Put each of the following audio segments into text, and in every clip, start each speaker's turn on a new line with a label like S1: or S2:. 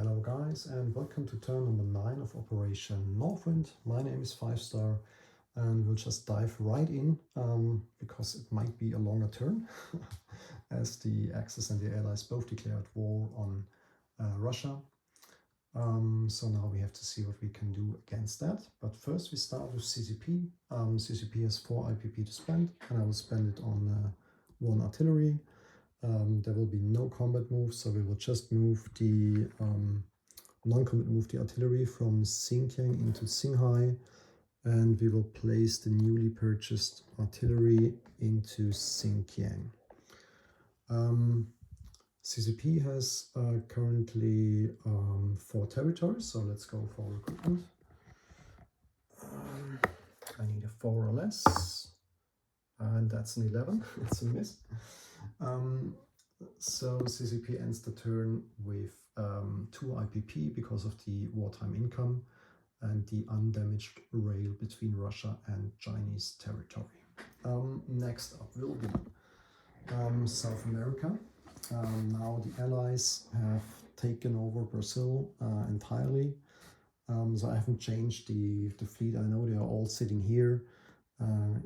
S1: Hello guys, and welcome to turn number 9 of Operation Northwind. My name is 5-star, and we'll just dive right in because it might be a longer turn as the Axis and the Allies both declared war on Russia. So now we have to see what we can do against that. But first we start with CCP. CCP has 4 IPP to spend, and I will spend it on 1 artillery. There will be no combat moves, so we will just move the non-combat move the artillery from Xinjiang into Xinghai, and we will place the newly purchased artillery into Xinjiang. CCP has currently 4 territories, so let's go for recruitment. I need a 4 or less, and that's an 11. It's a miss. So CCP ends the turn with 2 IPP because of the wartime income and the undamaged rail between Russia and Chinese territory. Next up will be South America. Now the Allies have taken over Brazil entirely, so I haven't changed the fleet. I know they are all sitting here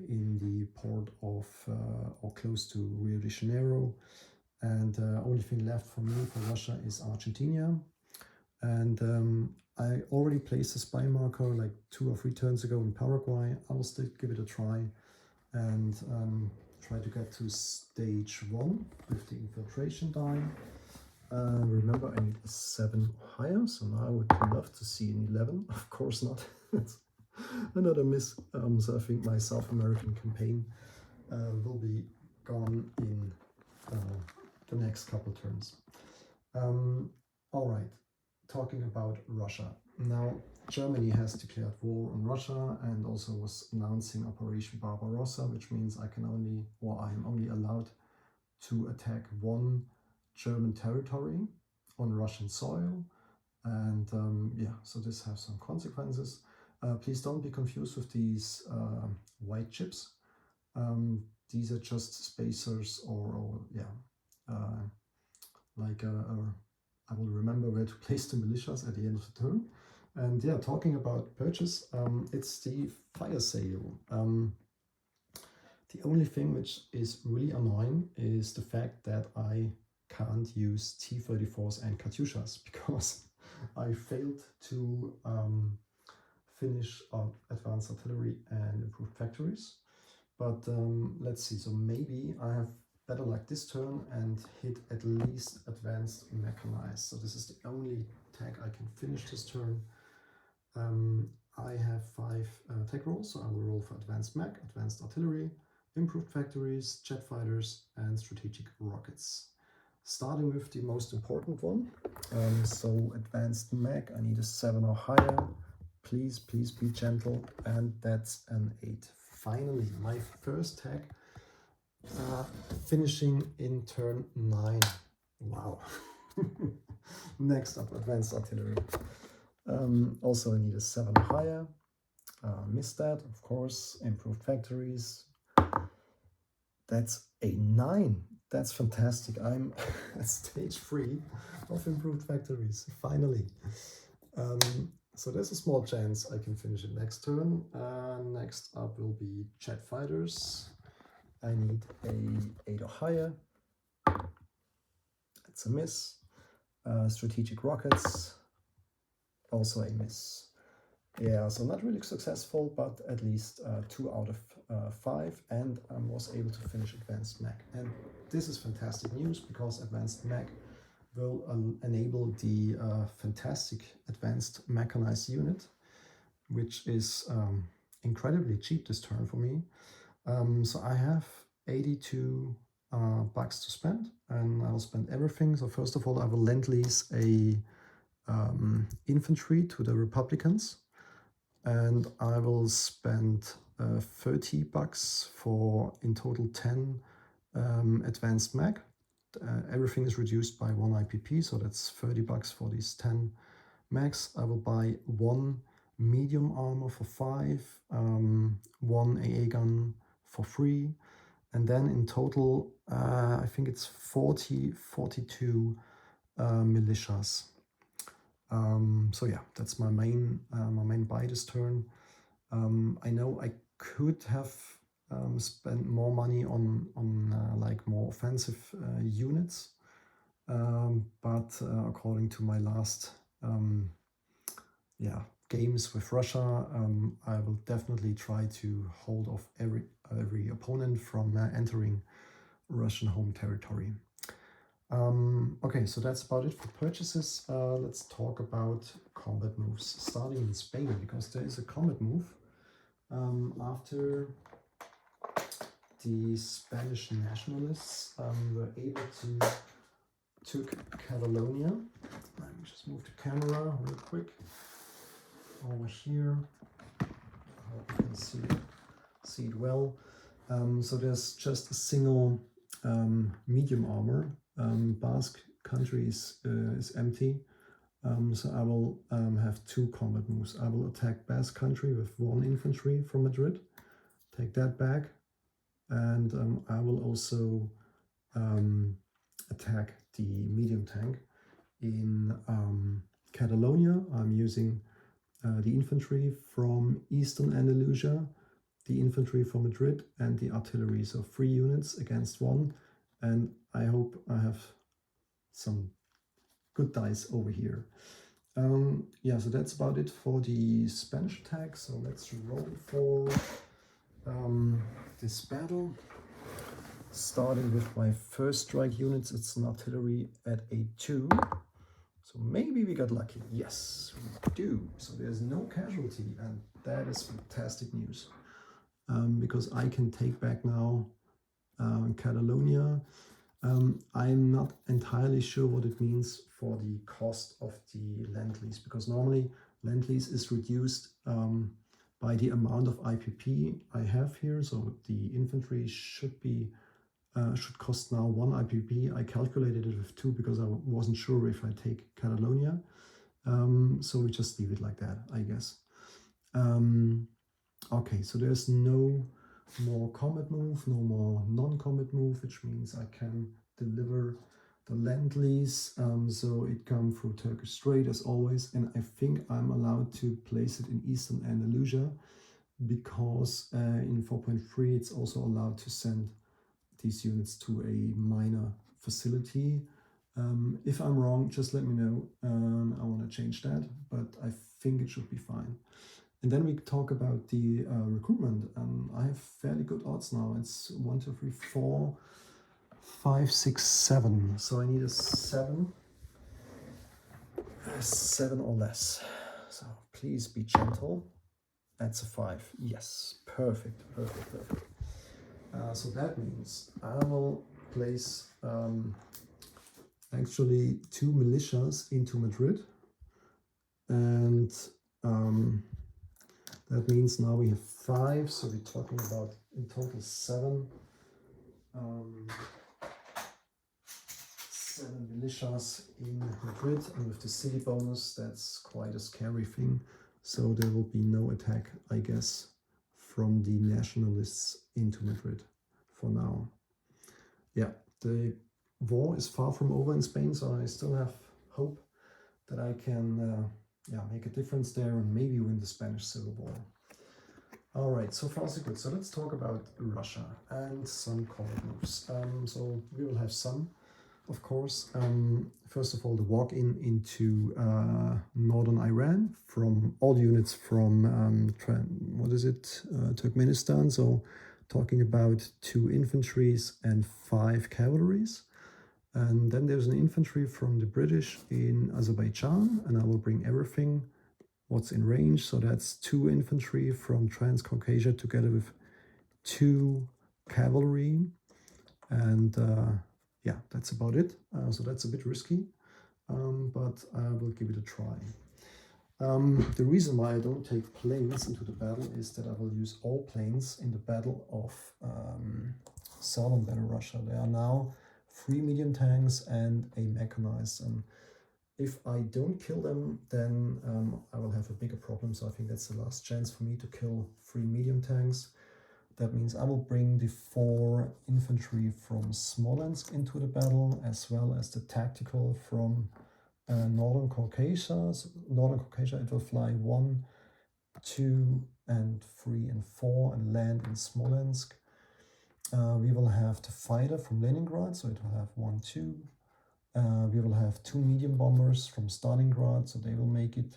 S1: in the port of or close to Rio de Janeiro, and only thing left for me for Russia is Argentina. And I already placed a spy marker like 2 or 3 turns ago in Paraguay. I will still give it a try and try to get to stage 1 with the infiltration die. Remember, I need a 7 or higher, so now I would love to see an 11. Of course not. Another miss. So I think my South American campaign will be gone in the next couple turns. All right, talking about Russia. Now, Germany has declared war on Russia and also was announcing Operation Barbarossa, which means I can only, or I'm only allowed to attack 1 German territory on Russian soil. And yeah, so this has some consequences. Please don't be confused with these white chips. These are just spacers or yeah, like I will remember where to place the militias at the end of the turn. And yeah, talking about purchase, it's the fire sale. The only thing which is really annoying is the fact that I can't use T-34s and Katyushas because I failed to finish advanced artillery and improved factories. But let's see, so maybe I have better luck this turn and hit at least advanced mechanized. So this is the only tag I can finish this turn. I have 5 tech rolls, so I will roll for advanced mech, advanced artillery, improved factories, jet fighters, and strategic rockets. Starting with the most important one. So advanced mech, I need a 7 or higher. Please be gentle, and that's an 8. Finally, my first tag finishing in turn 9. Wow. Next up, advanced artillery. Also I need a 7 or higher. Missed that, of course. Improved factories. That's a 9. That's fantastic. I'm at stage 3 of improved factories, finally. So there's a small chance I can finish it next turn. Next up will be jet fighters. I need a 8 or higher. That's a miss. Strategic rockets, also a miss. Yeah, so not really successful, but at least 2 out of 5, and I was able to finish advanced mech. And this is fantastic news because advanced mech will enable the fantastic advanced mechanized unit, which is incredibly cheap this turn for me. So I have 82 bucks to spend, and I'll spend everything. So first of all, I will lend lease a infantry to the Republicans, and I will spend 30 bucks for in total 10 advanced mech. Everything is reduced by 1 IPP, so that's 30 bucks for these 10 mechs. I will buy 1 medium armor for 5, 1 AA gun for 3, and then in total I think it's 42 militias. So yeah, that's my main buy this turn. I know I could have spent more money on like more offensive units, but according to my last games with Russia, I will definitely try to hold off every opponent from entering Russian home territory. Okay, so that's about it for purchases. Let's talk about combat moves, starting in Spain, because there is a combat move after the Spanish nationalists were able to took Catalonia. Let me just move the camera real quick over here. I hope you can see it well. So there's just a single medium armor. Basque country is empty. So I will have two combat moves. I will attack Basque country with 1 infantry from Madrid, take that back, and I will also attack the medium tank. In Catalonia, I'm using the infantry from Eastern Andalusia, the infantry from Madrid, and the artillery. So 3 units against 1, and I hope I have some good dice over here. Yeah, so that's about it for the Spanish attack. So let's roll for this battle. Starting with my first strike units, it's an artillery at A2. So maybe we got lucky. Yes, we do. So there's no casualty, and that is fantastic news. Because I can take back now Catalonia. I'm not entirely sure what it means for the cost of the Lend-Lease, because normally Lend-Lease is reduced by the amount of IPP I have here. So the infantry should cost now 1 IPP. I calculated it with 2 because I wasn't sure if I take Catalonia. So we just leave it like that, I guess. Okay, so there's no more combat move, no more non-combat move, which means I can deliver the Lend-Lease. So it comes through Turkish Strait as always, and I think I'm allowed to place it in Eastern Andalusia, because in 4.3 it's also allowed to send these units to a minor facility. If I'm wrong, just let me know. I want to change that, but I think it should be fine. And then we talk about the recruitment. I have fairly good odds now. It's 1, 2, 3, 4, 5, 6, 7. So I need a 7 or less. So please be gentle. That's a 5. Yes, perfect. So that means I will place actually 2 militias into Madrid, and that means now we have 5, so we're talking about in total 7. 7 militias in Madrid, and with the city bonus, that's quite a scary thing. So there will be no attack, I guess, from the nationalists into Madrid for now. Yeah, the war is far from over in Spain, so I still have hope that I can make a difference there and maybe win the Spanish Civil War. All right, so far so good. So let's talk about Russia and some combat moves. So we will have some, of course. First of all, the walk-in into northern Iran from all units from Turkmenistan. So talking about 2 infantries and 5 cavalries. And then there's an infantry from the British in Azerbaijan, and I will bring everything what's in range. So that's 2 infantry from Transcaucasia together with 2 cavalry. And yeah, that's about it. So that's a bit risky, but I will give it a try. The reason why I don't take planes into the battle is that I will use all planes in the battle of southern Belarusia. There are now 3 medium tanks and a mechanized. And if I don't kill them, then I will have a bigger problem. So I think that's the last chance for me to kill 3 medium tanks. That means I will bring the 4 infantry from Smolensk into the battle, as well as the tactical from Northern Caucasia. So Northern Caucasia, it will fly 1, 2, and 3, and 4 and land in Smolensk. We will have the fighter from Leningrad, so it will have 1, 2. We will have 2 medium bombers from Stalingrad, so they will make it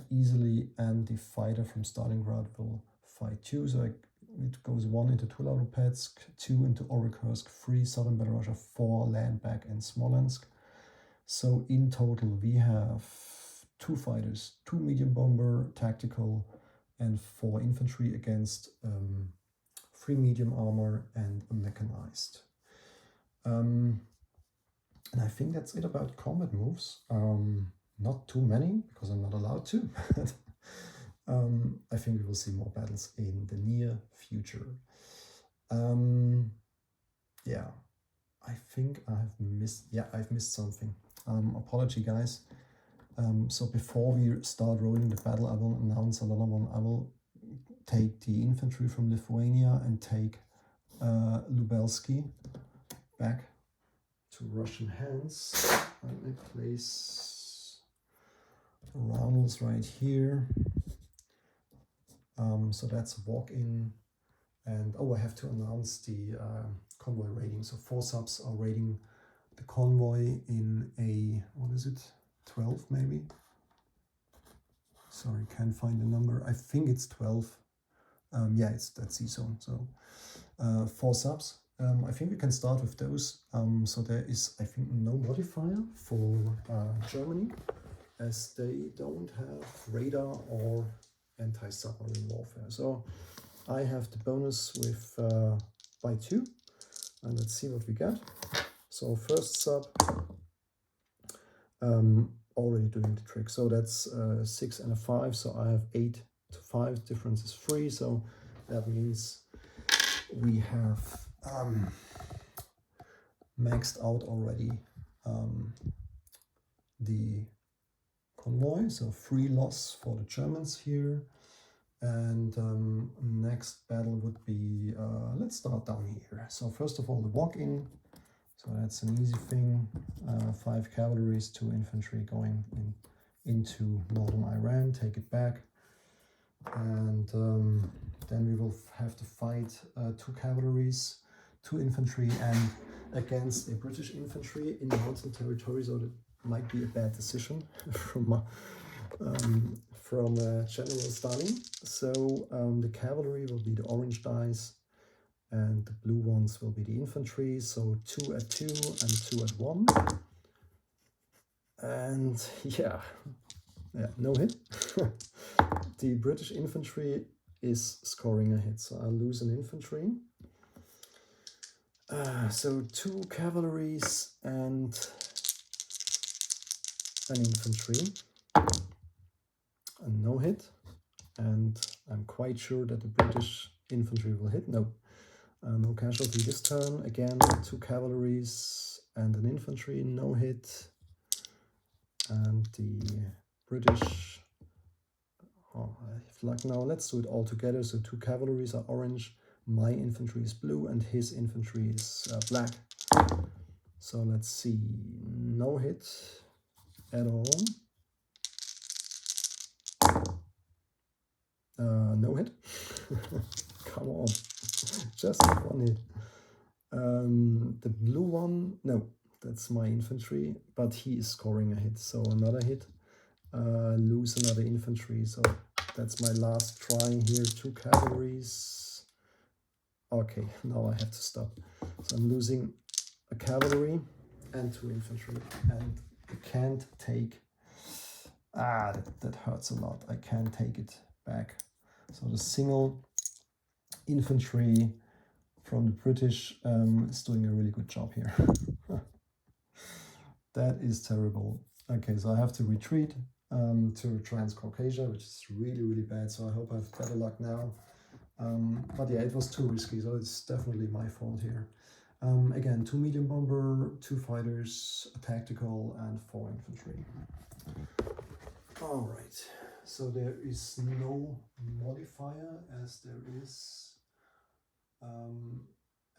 S1: easily, and the fighter from Stalingrad will fight 2. So it goes 1 into Tulalupetsk, 2 into Orekhursk, 3 southern Belarusia, 4 land back in Smolensk. So in total we have 2 fighters, 2 medium bomber tactical, and 4 infantry against 3 medium armor and a mechanized. And I think that's it about combat moves. Not too many, because I'm not allowed to. I think we will see more battles in the near future. Yeah, I think I've missed something. Apology, guys. So before we start rolling the battle, I will announce another one. I will take the infantry from Lithuania and take Lubelsky back to Russian hands. Let me place the roundels right here. So that's walk-in. And I have to announce the convoy rating. So 4 subs are rating the convoy in a, what is it, 12 maybe? Sorry, can't find the number. I think it's 12. Yeah, it's that C-zone. So 4 subs. I think we can start with those. So there is, I think, no modifier for Germany, as they don't have radar or anti-submarine warfare. So I have the bonus with by 2, and let's see what we get. So first sub, already doing the trick. So that's 6 and a 5. So I have 8 to 5. Difference is 3. So that means we have maxed out already the convoy. So 3 loss for the Germans here. And next battle would be, let's start down here. So first of all, the walk-in. So that's an easy thing. 5 cavalries, 2 infantry going into northern Iran, take it back. And then we will have to fight 2 cavalries, 2 infantry, and against a British infantry in the mountain territory. So that might be a bad decision from General Stalin. So the cavalry will be the orange dice, and the blue ones will be the infantry. So 2 at 2 and 2 at 1. And yeah, no hit. The British infantry is scoring a hit, so I'll lose an infantry. So 2 cavalries and an infantry. And no hit. And I'm quite sure that the British infantry will hit. No. No casualty this turn. Again, 2 cavalries and an infantry, no hit. And the British, I have luck now. Let's do it all together. So 2 cavalries are orange, my infantry is blue, and his infantry is black. So let's see, no hit at all. No hit. Come on. Just 1 hit. The blue one, no, that's my infantry, but he is scoring a hit, so another hit. Lose another infantry, so that's my last try here. 2 cavalries. Okay, now I have to stop. So I'm losing a cavalry and 2 infantry, and I can't take, that hurts a lot. I can't take it back. So the single infantry from the British is doing a really good job here. That is terrible. Okay, so I have to retreat to Transcaucasia, which is really, really bad. So I hope I have better luck now. But yeah, it was too risky, so it's definitely my fault here. Again, 2 medium bomber, 2 fighters, a tactical, and 4 infantry. All right, so there is no modifier, as there is.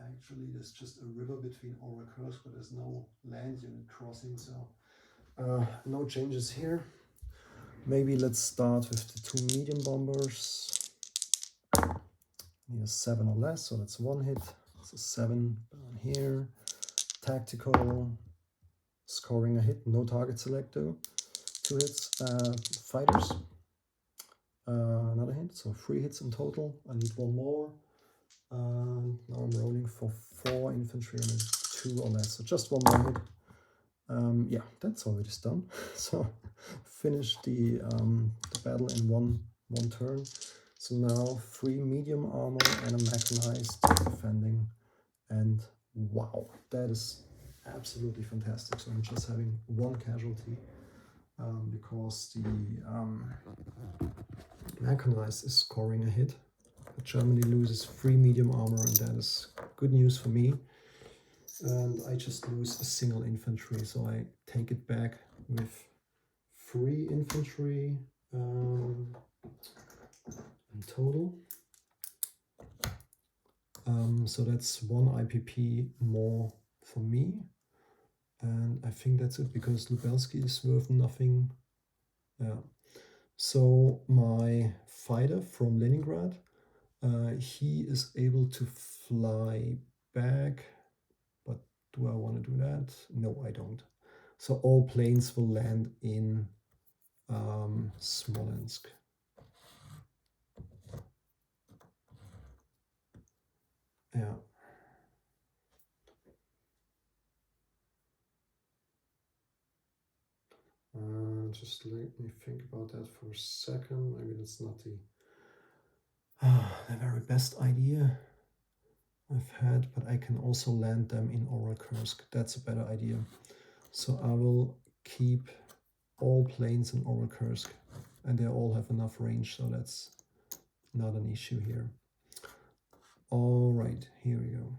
S1: Actually, there's just a river between Orekhursk, but there's no land unit crossing, so No changes here. Maybe let's start with the 2 medium bombers. Need a 7 or less, so that's 1 hit. It's a 7 down here. Tactical, scoring a hit, no target select though. 2 hits. Fighters, another hit, so 3 hits in total. I need 1 more. Now I'm rolling for 4 infantry and 2 or less, so just 1 more hit. Yeah, that's all it is done. So finish the battle in one turn. So now 3 medium armor and a mechanized defending, and wow, that is absolutely fantastic. So I'm just having 1 casualty because the mechanized is scoring a hit. Germany loses 3 medium armor, and that is good news for me. And I just lose a single infantry, so I take it back with 3 infantry in total. So that's 1 IPP more for me, and I think that's it because Lubelski is worth nothing. Yeah. So my fighter from Leningrad, he is able to fly back. Do I want to do that? No, I don't. So all planes will land in Smolensk. Yeah. Just let me think about that for a second. Maybe that's not the very best idea I've had, but I can also land them in Oral-Kursk. That's a better idea. So I will keep all planes in Oral-Kursk, and they all have enough range, so that's not an issue here. All right, here we go.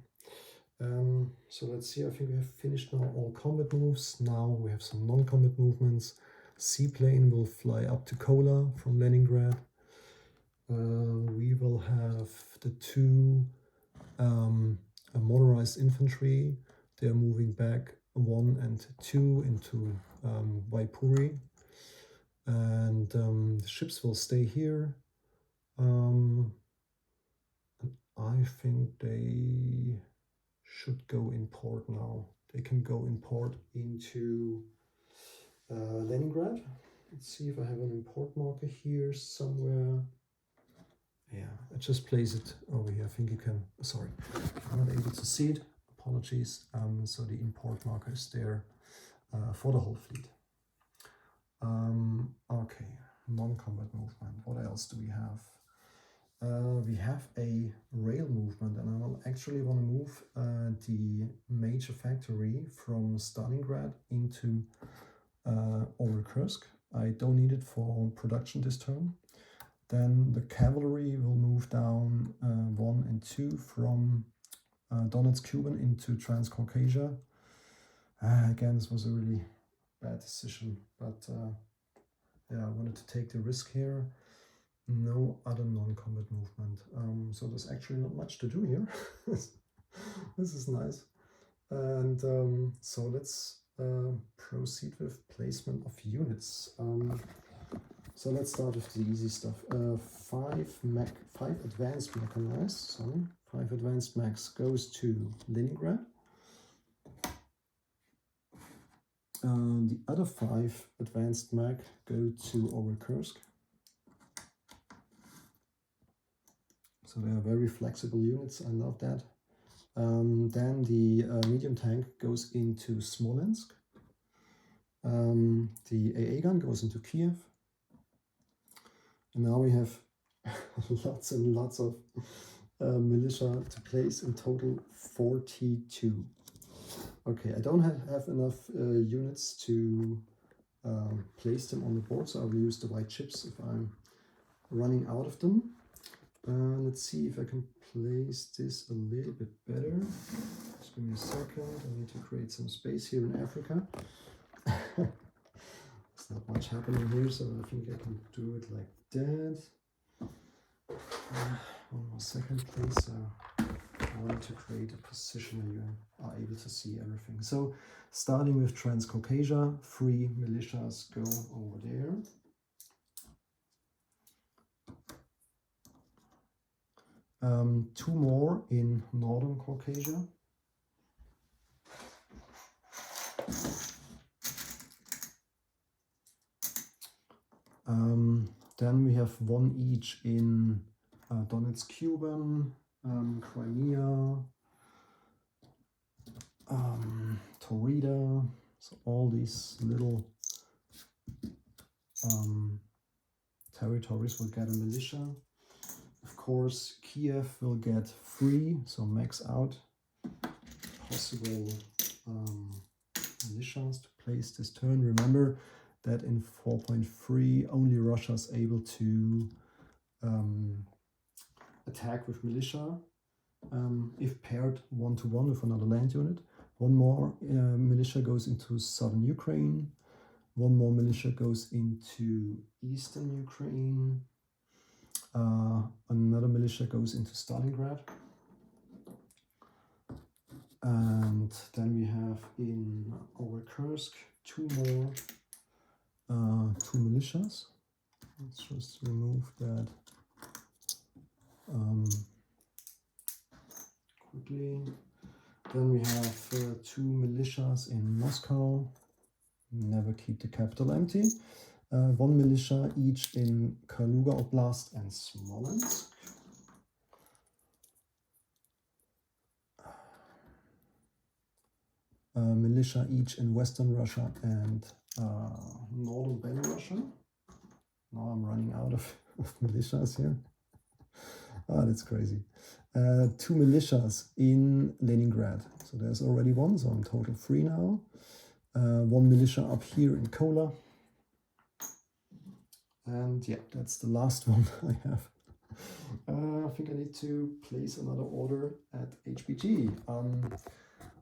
S1: So let's see, I think we have finished now all combat moves. Now we have some non-combat movements. Seaplane will fly up to Kola from Leningrad. We will have the 2 motorized infantry. They are moving back 1 and 2 into Vaipuri. And the ships will stay here. I think they should go in port now. They can go in port into Leningrad. Let's see if I have an import marker here somewhere. Yeah, I just place it over here. I think you can, sorry, I'm not able to see it. Apologies. So the import marker is there for the whole fleet. Okay, non-combat movement. What else do we have? We have a rail movement, and I will actually want to move the major factory from Stalingrad into Oral-Kursk. I don't need it for production this turn. Then the cavalry will move down 1 and 2 from Donetsk Kuban into Transcaucasia. Again, this was a really bad decision, but yeah, I wanted to take the risk here. No other non-combat movement. So there's actually not much to do here. This is nice. And so let's proceed with placement of units. So let's start with the easy stuff. 5 advanced mechanized, 5 advanced mechs goes to Leningrad. The other 5 advanced mech go to Oral-Kursk. So they are very flexible units, I love that. Then the medium tank goes into Smolensk. The AA gun goes into Kiev. And now we have lots and lots of militia to place, in total 42. Okay, I don't have enough units to place them on the board, so I will use the white chips if I'm running out of them. Let's see if I can place this a little bit better. Just give me a second. I need to create some space here in Africa. There's not much happening here, so I think I can do it like that. One more second, please. wanted to create a position where you are able to see everything. So starting with Transcaucasia, 3 militias go over there. Two more in Northern Caucasia. Then we have 1 each in Donetsk, Cuban, Crimea, Taurida. So all these little territories will get a militia. Of course, Kiev will get 3, so max out possible militias to place this turn. Remember that in 4.3 only Russia is able to attack with militia if paired 1-to-1 with another land unit. 1 more militia goes into southern Ukraine. 1 more militia goes into eastern Ukraine. Another militia goes into Stalingrad. And then we have in over Kursk 2 more 2 militias. Let's just remove that quickly. Then we have 2 militias in Moscow. Never keep the capital empty. 1 militia each in Kaluga Oblast and Smolensk. Militia each in Western Russia and Northern Belarusia. Now I'm running out of militias here. Ah, that's crazy. 2 militias in Leningrad. So there's already 1, so I'm total 3 now. 1 militia up here in Kola. And yeah, that's the last one I have. I think I need to place another order at HBG.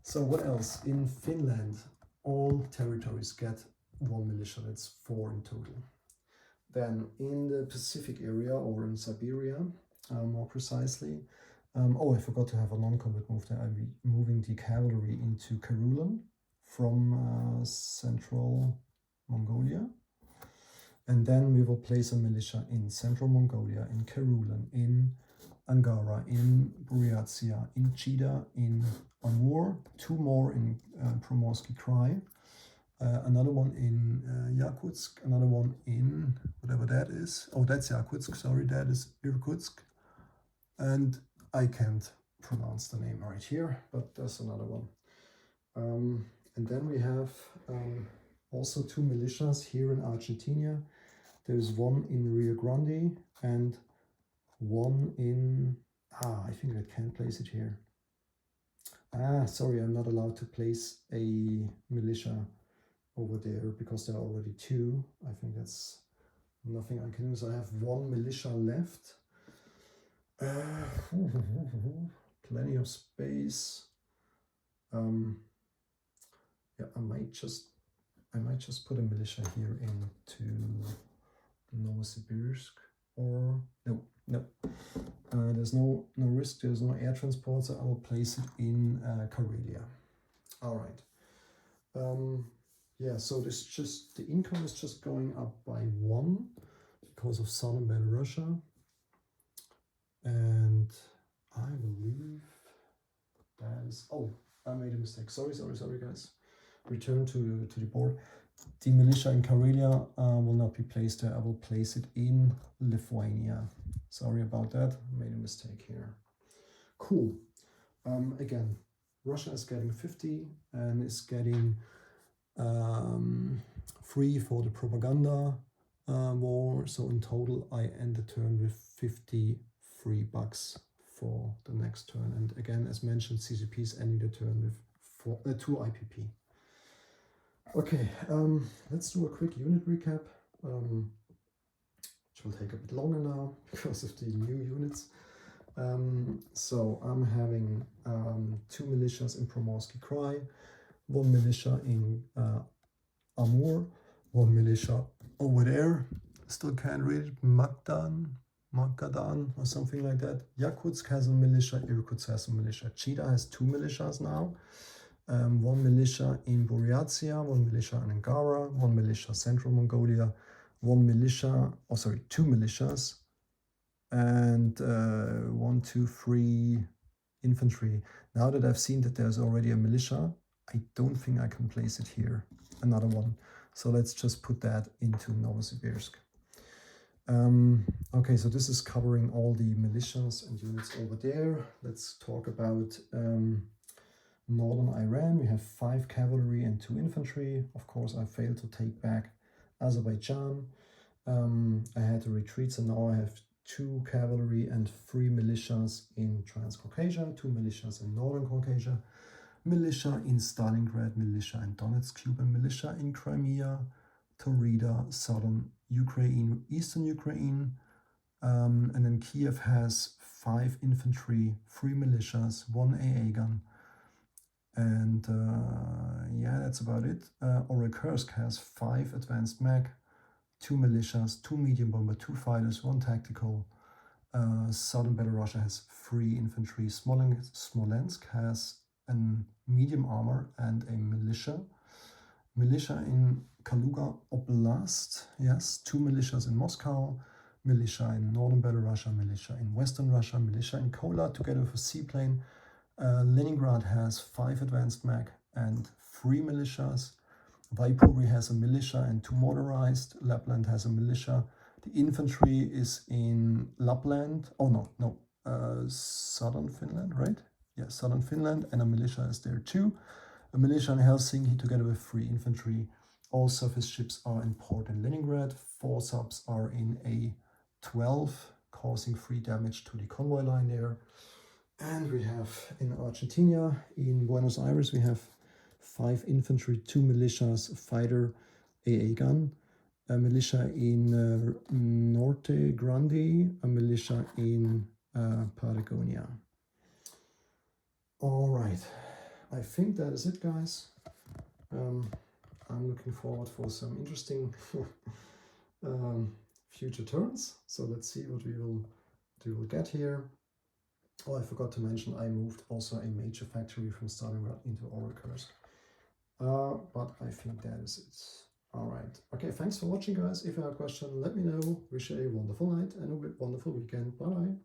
S1: So what else? In Finland, all territories get 1 militia. That's 4 in total. Then in the Pacific area, or in Siberia, more precisely. Oh, I forgot to have a non-combat move there. I'll be moving the cavalry into Karulan from central Mongolia. And then we will place a militia in central Mongolia, in Karulan, in Angara, in Buryatia, in Chida, in Amur, 2 more in Primorsky Krai, another one in Yakutsk, another one in whatever that is. Oh, that's Yakutsk, sorry, that is Irkutsk. And I can't pronounce the name right here, but there's another one. And then we have also 2 militias here in Argentina. There's 1 in Rio Grande and 1 in, I think I can't place it here. Sorry, I'm not allowed to place a militia over there because there are already 2. I think that's nothing I can do. So I have 1 militia left. Plenty of space. Yeah, I might just put a militia here into Novosibirsk, or no. There's no risk. There's no air transport, so I will place it in Karelia. All right. Yeah. So the income is just going up by 1 because of southern Belarusia, and I believe that is. Oh, I made a mistake. Sorry, guys. Return to the board. The militia in Karelia will not be placed there. I will place it in Lithuania. Sorry about that. I made a mistake here. Cool. Again, Russia is getting 50 and is getting 3 for the propaganda war. So in total, I end the turn with 53 bucks for the next turn. And again, as mentioned, CCP is ending the turn with 2 IPP. Okay, let's do a quick unit recap, which will take a bit longer now because of the new units. So I'm having 2 militias in Primorsky Krai, 1 militia in Amur, 1 militia over there, still can't read it, Magdan, Magadan or something like that. Yakutsk has a militia, Irkutsk has a militia. Chita has 2 militias now. 1 militia in Buryatia, 1 militia in Angara, 1 militia Central Mongolia, 1 militia, 2 militias, and 1, 2, 3 infantry. Now that I've seen that there's already a militia, I don't think I can place it here, another one. So let's just put that into Novosibirsk. Okay, so this is covering all the militias and units over there. Let's talk about northern Iran. We have 5 cavalry and 2 infantry. Of course, I failed to take back Azerbaijan. I had to retreat, so now I have 2 cavalry and 3 militias in Transcaucasia, 2 militias in Northern Caucasia, militia in Stalingrad, militia in Donetsk, Cuban militia in Crimea, Taurida, southern Ukraine, eastern Ukraine, and then Kiev has 5 infantry, 3 militias, 1 AA gun, and yeah, that's about it. Kursk has 5 advanced mech, 2 militias, 2 medium bomber, 2 fighters, 1 tactical. Southern Belarusia has 3 infantry. Smolensk has a medium armor and a militia. Militia in Kaluga Oblast, yes, 2 militias in Moscow, militia in northern Belarusia, militia in western Russia, militia in Kola together with a seaplane. Leningrad has 5 advanced mech and 3 militias. Vaipuri has a militia and 2 motorized. Lapland has a militia. The infantry is in Lapland. Oh, no. Southern Finland, right? Yeah, southern Finland, and a militia is there too. A militia in Helsinki together with 3 infantry. All surface ships are in port in Leningrad. 4 subs are in A12, causing 3 damage to the convoy line there. And we have in Argentina, in Buenos Aires, we have 5 infantry, 2 militias, a fighter, AA gun, a militia in Norte Grande, a militia in Patagonia. All right, I think that is it, guys. I'm looking forward for some interesting future turns. So let's see what we will get here. Oh, I forgot to mention I moved also a major factory from Stalingrad into Kursk. But I think that is it. All right. Okay, thanks for watching, guys. If you have a question, let me know. Wish you a wonderful night and a wonderful weekend. Bye-bye.